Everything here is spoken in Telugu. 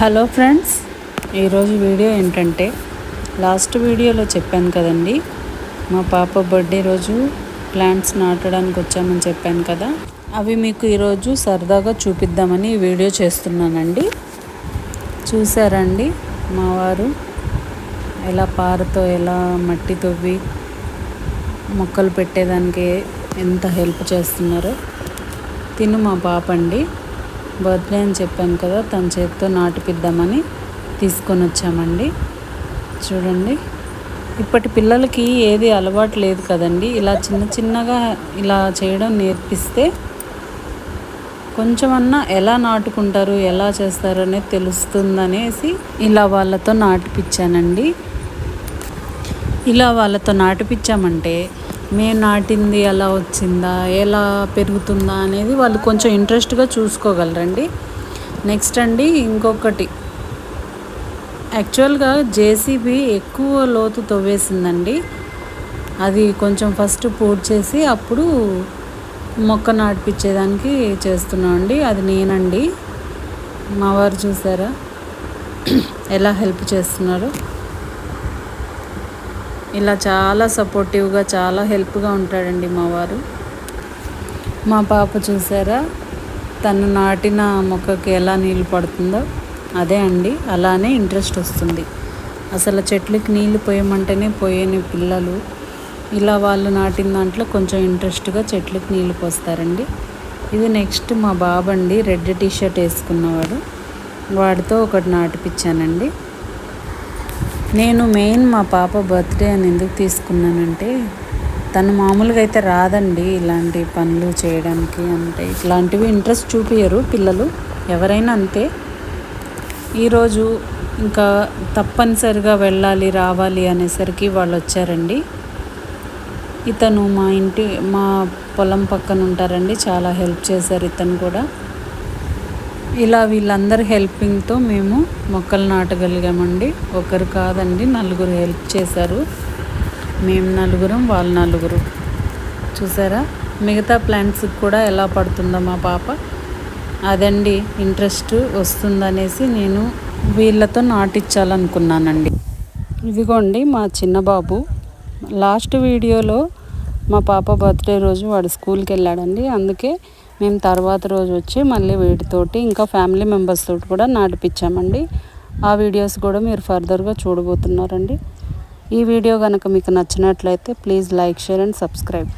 హలో ఫ్రెండ్స్, ఈరోజు వీడియో ఏంటంటే లాస్ట్ వీడియోలో చెప్పాను కదండి, మా పాప బర్త్డే రోజు ప్లాంట్స్ నాటడానికి వచ్చామని చెప్పాను కదా. అవి మీకు ఈరోజు సరదాగా చూపిద్దామని ఈ వీడియో చేస్తున్నానండి. చూసారండి మా వారు ఎలా పారతో ఎలా మట్టి తవ్వి మొక్కలు పెట్టేదానికి ఎంత హెల్ప్ చేస్తున్నారో. తిను మా పాప అండి, బర్త్డే అని చెప్పాను కదా, తన చేతితో నాటిపిద్దామని తీసుకొని వచ్చామండి. చూడండి, ఇప్పటి పిల్లలకి ఏది అలవాటు లేదు కదండి. ఇలా చిన్న చిన్నగా ఇలా చేయడం నేర్పిస్తే కొంచెమన్నా ఎలా నాటుకుంటారు, ఎలా చేస్తారు అనేది తెలుస్తుందనేసి ఇలా వాళ్ళతో నాటిపించానండి. ఇలా వాళ్ళతో నాటిపించామంటే మేము నాటింది ఎలా వచ్చిందా, ఎలా పెరుగుతుందా అనేది వాళ్ళు కొంచెం ఇంట్రెస్ట్గా చూసుకోగలరండి. నెక్స్ట్ అండి, ఇంకొకటి, యాక్చువల్గా జేసీబీ ఎక్కువ లోతు తవ్వేసిందండి. అది కొంచెం ఫస్ట్ పూర్తి చేసి అప్పుడు మొక్క నాటిపించేదానికి చేస్తున్నామండి. అది నేనండి. మా వారు చూసారా ఎలా హెల్ప్ చేస్తున్నారు. ఇలా చాలా సపోర్టివ్గా చాలా హెల్ప్గా ఉంటాడండి మా వారు. మా పాప చూసారా తను నాటిన మొక్కకి ఎలా నీళ్ళు పడుతుందో, అదే అండి, అలానే ఇంట్రెస్ట్ వస్తుంది. అసలు చెట్లకి నీళ్ళు పోయమంటేనే పోయని పిల్లలు ఇలా వాళ్ళు నాటిన దాంట్లో కొంచెం ఇంట్రెస్ట్గా చెట్లకి నీళ్ళు పోస్తారండి. ఇది నెక్స్ట్ మా బాబండి, రెడ్ టీషర్ట్ వేసుకున్నవాడు, వాడితో ఒకటి నాటిపించానండి. నేను మెయిన్ మా పాప బర్త్డే అని ఎందుకు తీసుకున్నానంటే, తను మామూలుగా అయితే రాదండి ఇలాంటి పనులు చేయడానికి. అంటే ఇట్లాంటివి ఇంట్రెస్ట్ చూపించరు పిల్లలు, ఎవరైనా అంతే. ఈరోజు ఇంకా తప్పనిసరిగా వెళ్ళాలి రావాలి అనేసరికి వాళ్ళు వచ్చారండి. ఇతను మా పొలం పక్కన ఉంటారండి, చాలా హెల్ప్ చేశారు ఇతను కూడా. ఇలా వీళ్ళందరి హెల్పింగ్తో మేము మొక్కలు నాటగలిగామండి. ఒకరు కాదండి, నలుగురు హెల్ప్ చేశారు. మేము నలుగురం, వాళ్ళు నలుగురు. చూసారా మిగతా ప్లాంట్స్కి కూడా ఎలా పడుతుందో మా పాప. అదండి ఇంట్రెస్ట్ వస్తుందనేసి నేను వీళ్ళతో నాటించాలనుకున్నానండి. ఇదిగోండి మా చిన్న బాబు. లాస్ట్ వీడియోలో మా పాప బర్త్డే రోజు వాడు స్కూల్కి వెళ్ళాడండి, అందుకే మేము తర్వాత రోజు వచ్చి మళ్ళీ వీటితోటి ఇంకా ఫ్యామిలీ మెంబర్స్ తోటి కూడా నాటిపించామండి. ఆ వీడియోస్ కూడా మీరు ఫర్దర్గా చూడబోతున్నారండి. ఈ వీడియో కనుక మీకు నచ్చినట్లయితే please like, share and subscribe.